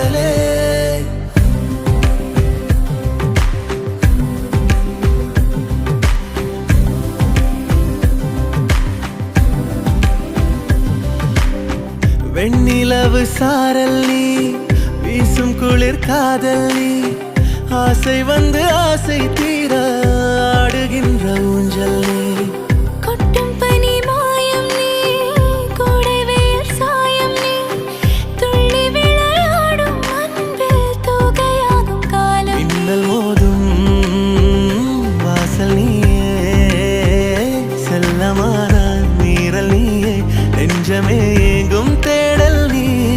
காதலே. வெண்ணிலவு சாரல் நீ, வீசும் குளிர் காதல் நீ, ஆசை வந்து ஆசை தீர ஆடுகின்ற ஊஞ்சல் நீ.